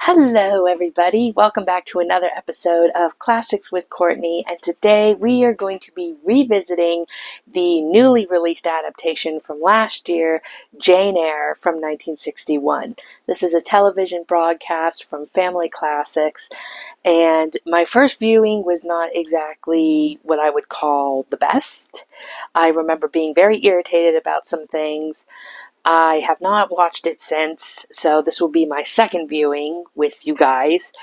Hello, everybody. Welcome back to another episode of Classics with Courtney. And today we are going to be revisiting the newly released adaptation from last year, Jane Eyre from 1961. This is a television broadcast from Family Classics. And my first viewing was not exactly what I would call the best. I remember being very irritated about some things. I have not watched it since, so this will be my second viewing with you guys.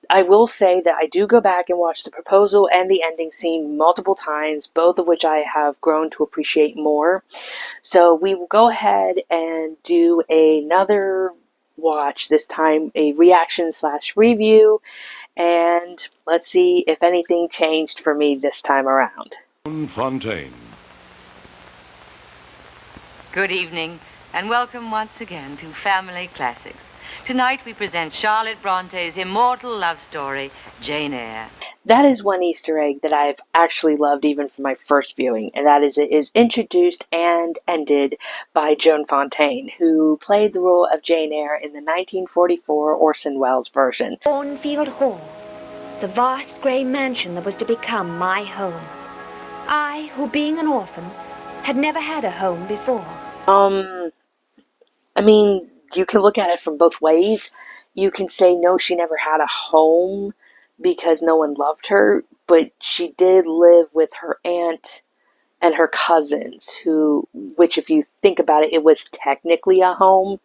I will say that I do go back and watch the proposal and the ending scene multiple times, both of which I have grown to appreciate more. So we will go ahead and do another watch, this time a reaction/review, and let's see if anything changed for me this time around. Fontaine. Good evening, and welcome once again to Family Classics. Tonight we present Charlotte Bronte's immortal love story, Jane Eyre. That is one Easter egg that I've actually loved even from my first viewing, and that is it is introduced and ended by Joan Fontaine, who played the role of Jane Eyre in the 1944 Orson Welles version. Thornfield Hall, the vast grey mansion that was to become my home. I, who being an orphan, had never had a home before. I mean, you can look at it from both ways. You can say, no, she never had a home because no one loved her, but she did live with her aunt and her cousins, which if you think about it, it was technically a home.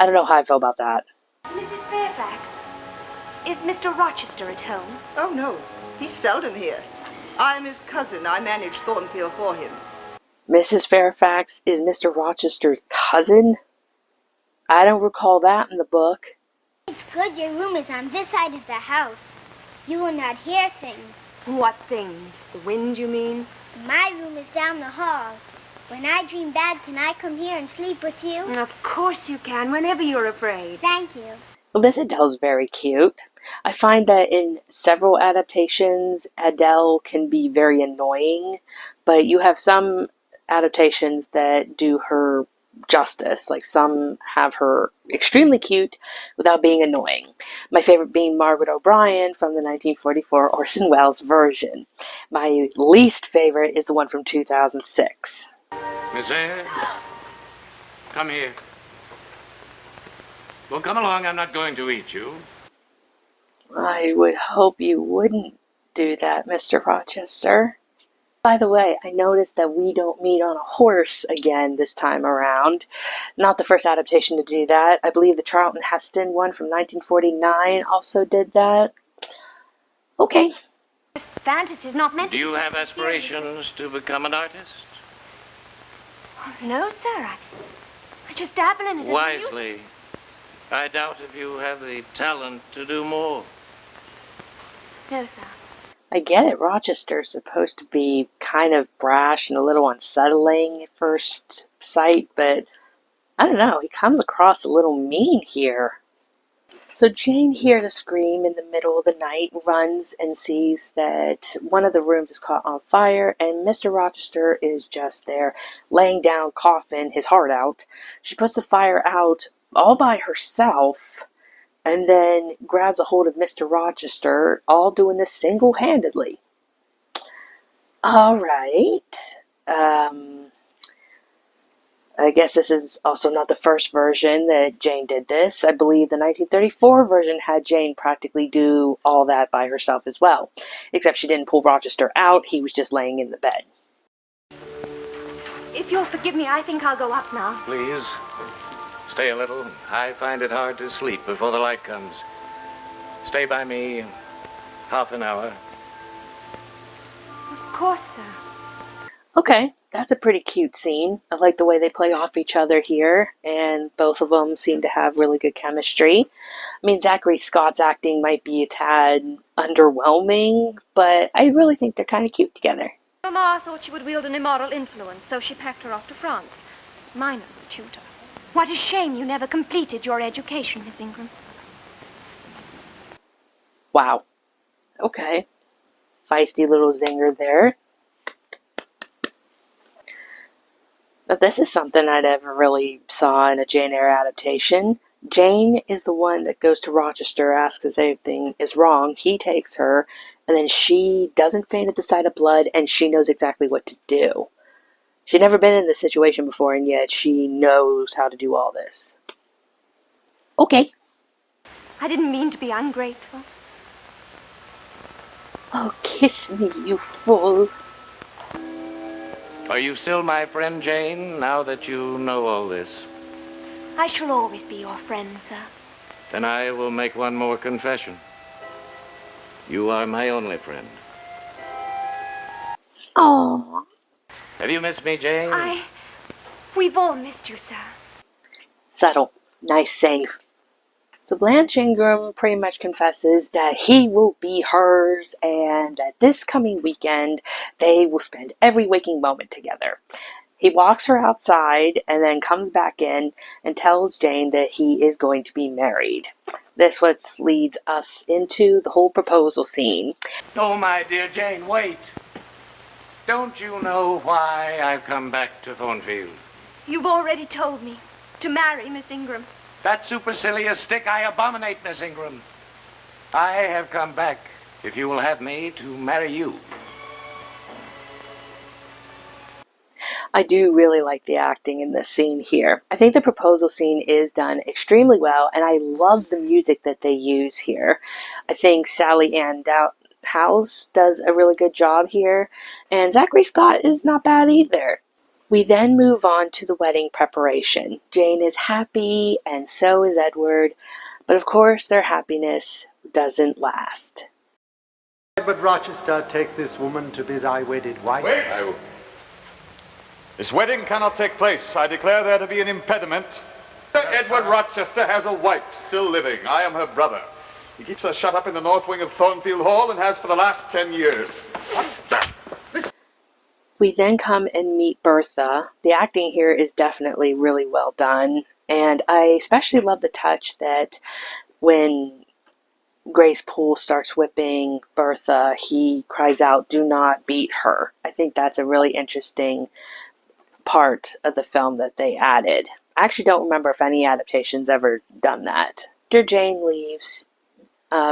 I don't know how I feel about that. Mrs. Fairfax, is Mr. Rochester at home? Oh, no. He's seldom here. I'm his cousin. I manage Thornfield for him. Mrs. Fairfax is Mr. Rochester's cousin? I don't recall that in the book. It's good your room is on this side of the house. You will not hear things. What things? The wind, you mean? My room is down the hall. When I dream bad, can I come here and sleep with you? Of course you can, whenever you're afraid. Thank you. Well, this Adele's very cute. I find that in several adaptations, Adele can be very annoying, but you have some adaptations that do her justice. Like some have her extremely cute without being annoying. My favorite being Margaret O'Brien from the 1944 Orson Welles version. My least favorite is the one from 2006. Miss Eyre, come here. Well, come along. I'm not going to eat you. I would hope you wouldn't do that, Mr. Rochester. By the way, I noticed that we don't meet on a horse again this time around. Not the first adaptation to do that. I believe the Charlton Heston one from 1949 also did that. Okay. Fantasy's not meant to... Do you have aspirations to become an artist? No, sir. I just dabble in it. Wisely. I doubt if you have the talent to do more. No, sir. I get it, Rochester's supposed to be kind of brash and a little unsettling at first sight, but I don't know, he comes across a little mean here. So Jane hears a scream in the middle of the night, runs and sees that one of the rooms is caught on fire, and Mr. Rochester is just there, laying down, coughing his heart out. She puts the fire out all by herself, and then grabs a hold of Mr. Rochester, all doing this single-handedly. All right. I guess this is also not the first version that Jane did this. I believe the 1934 version had Jane practically do all that by herself as well. Except she didn't pull Rochester out, he was just laying in the bed. If you'll forgive me, I think I'll go up now. Please, stay a little. I find it hard to sleep before the light comes. Stay by me half an hour. Of course, sir. Okay, that's a pretty cute scene. I like the way they play off each other here, and both of them seem to have really good chemistry. I mean, Zachary Scott's acting might be a tad underwhelming, but I really think they're kind of cute together. Mamma thought she would wield an immoral influence, so she packed her off to France, minus the tutor. What a shame you never completed your education, Miss Ingram. Wow. Okay. Feisty little zinger there. But this is something I never really saw in a Jane Eyre adaptation. Jane is the one that goes to Rochester, asks if anything is wrong. He takes her, and then she doesn't faint at the sight of blood, and she knows exactly what to do. She'd never been in this situation before, and yet she knows how to do all this. Okay. I didn't mean to be ungrateful. Oh, kiss me, you fool. Are you still my friend, Jane, now that you know all this? I shall always be your friend, sir. Then I will make one more confession. You are my only friend. Aww. Have you missed me, Jane? We've all missed you, sir. Subtle. Nice save. So Blanche Ingram pretty much confesses that he will be hers and that this coming weekend they will spend every waking moment together. He walks her outside and then comes back in and tells Jane that he is going to be married. This what leads us into the whole proposal scene. Oh, my dear Jane, wait. Don't you know why I've come back to Thornfield? You've already told me to marry Miss Ingram. That supercilious stick I abominate, Miss Ingram. I have come back, if you will have me, to marry you. I do really like the acting in this scene here. I think the proposal scene is done extremely well, and I love the music that they use here. I think Sally Ann House does a really good job here, and Zachary Scott is not bad either. We then move on to the wedding preparation. Jane is happy, and so is Edward, but of course their happiness doesn't last. Edward Rochester, take this woman to be thy wedded wife. Wait! This wedding cannot take place. I declare there to be an impediment. Edward Rochester has a wife still living. I am her brother. He keeps her shut up in the north wing of Thornfield Hall and has for the last 10 years. We then come and meet Bertha. The acting here is definitely really well done, and I especially love the touch that when Grace Poole starts whipping Bertha, he cries out, "Do not beat her." I think that's a really interesting part of the film that they added. I actually don't remember if any adaptation's ever done that. After Jane leaves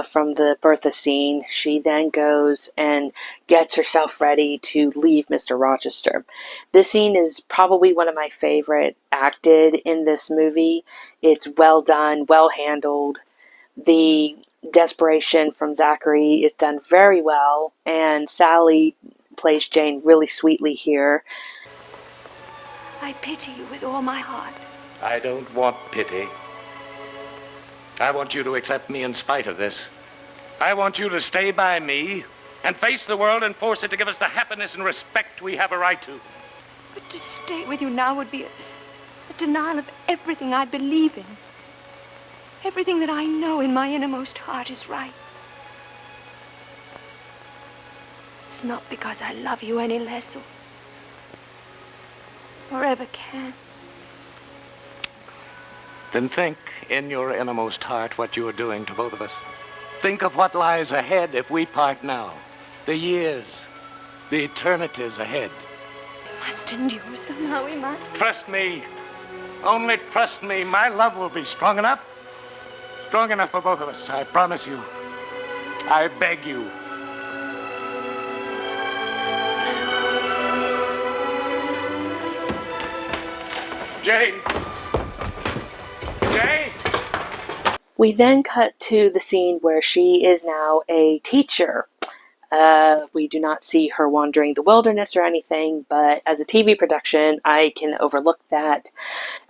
from the Bertha scene, she then goes and gets herself ready to leave Mr. Rochester. This scene is probably one of my favorite acted in this movie. It's well done, well handled. The desperation from Zachary is done very well, and Sally plays Jane really sweetly here. I pity you with all my heart. I don't want pity. I want you to accept me in spite of this. I want you to stay by me and face the world and force it to give us the happiness and respect we have a right to. But to stay with you now would be a denial of everything I believe in. Everything that I know in my innermost heart is right. It's not because I love you any less or ever can. Then think in your innermost heart what you are doing to both of us. Think of what lies ahead if we part now. The years, the eternities ahead. We must endure somehow, we must. Trust me. Only trust me. My love will be strong enough. Strong enough for both of us, I promise you. I beg you. Jane! Jane! We then cut to the scene where she is now a teacher. We do not see her wandering the wilderness or anything, but as a TV production, I can overlook that.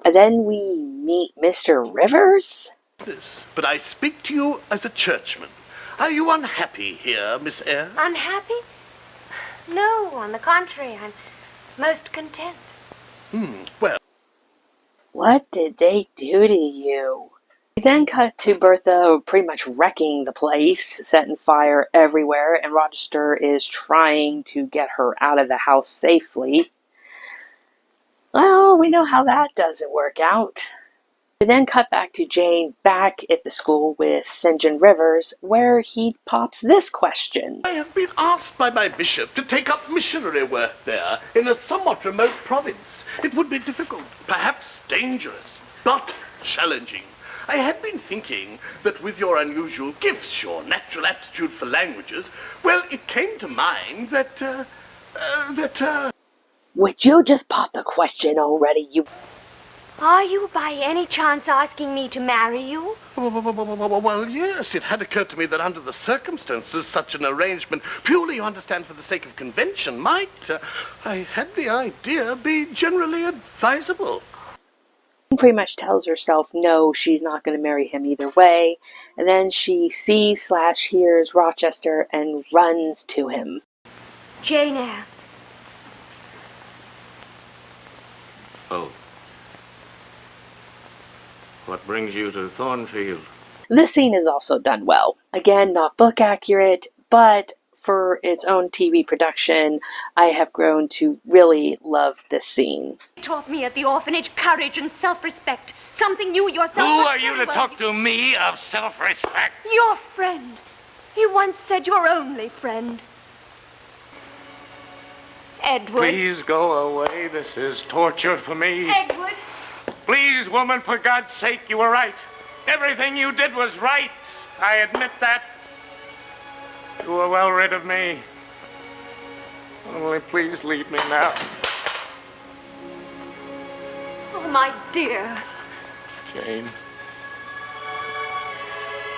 And then we meet Mr. Rivers. But I speak to you as a churchman. Are you unhappy here, Miss Eyre? Unhappy? No, on the contrary, I'm most content. Well. What did they do to you? We then cut to Bertha pretty much wrecking the place, setting fire everywhere, and Rochester is trying to get her out of the house safely. Well, we know how that doesn't work out. We then cut back to Jane back at the school with St. John Rivers, where he pops this question. I have been asked by my bishop to take up missionary work there in a somewhat remote province. It would be difficult, perhaps dangerous, but challenging. I had been thinking that with your unusual gifts, your natural aptitude for languages, well, it came to mind that, Would you just pop the question already, you... Are you by any chance asking me to marry you? Well, yes, it had occurred to me that under the circumstances, such an arrangement, purely, you understand, for the sake of convention, might, I had the idea, be generally advisable. Pretty much tells herself no, she's not going to marry him either way, and then she sees/hears Rochester and runs to him. Jane Eyre. Oh. What brings you to Thornfield? This scene is also done well. Again, not book accurate, but for its own TV production, I have grown to really love this scene. You taught me at the orphanage courage and self-respect. Something you yourself... Who are you to talk to me of self-respect? Your friend. You once said your only friend. Edward. Please go away. This is torture for me. Edward. Please, woman, for God's sake, you were right. Everything you did was right. I admit that. You were well rid of me. Only please leave me now. Oh, my dear. Jane.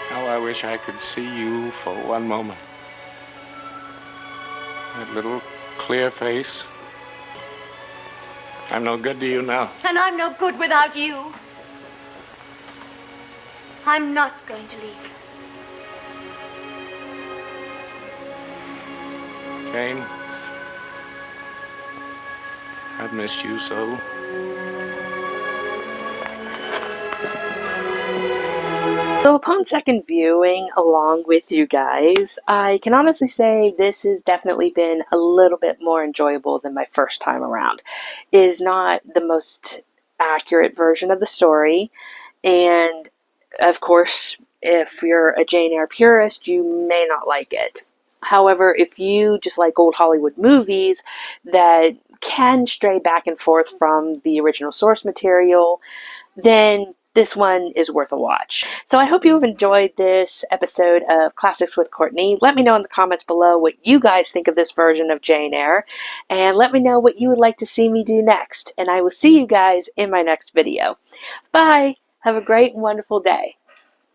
How I wish I could see you for one moment. That little clear face. I'm no good to you now. And I'm no good without you. I'm not going to leave. Jane, I've missed you so. So upon second viewing along with you guys, I can honestly say this has definitely been a little bit more enjoyable than my first time around. It is not the most accurate version of the story, and of course, if you're a Jane Eyre purist, you may not like it. However, if you just like old Hollywood movies that can stray back and forth from the original source material, then this one is worth a watch. So I hope you have enjoyed this episode of Classics with Courtney. Let me know in the comments below what you guys think of this version of Jane Eyre, and let me know what you would like to see me do next. And I will see you guys in my next video. Bye! Have a great and wonderful day.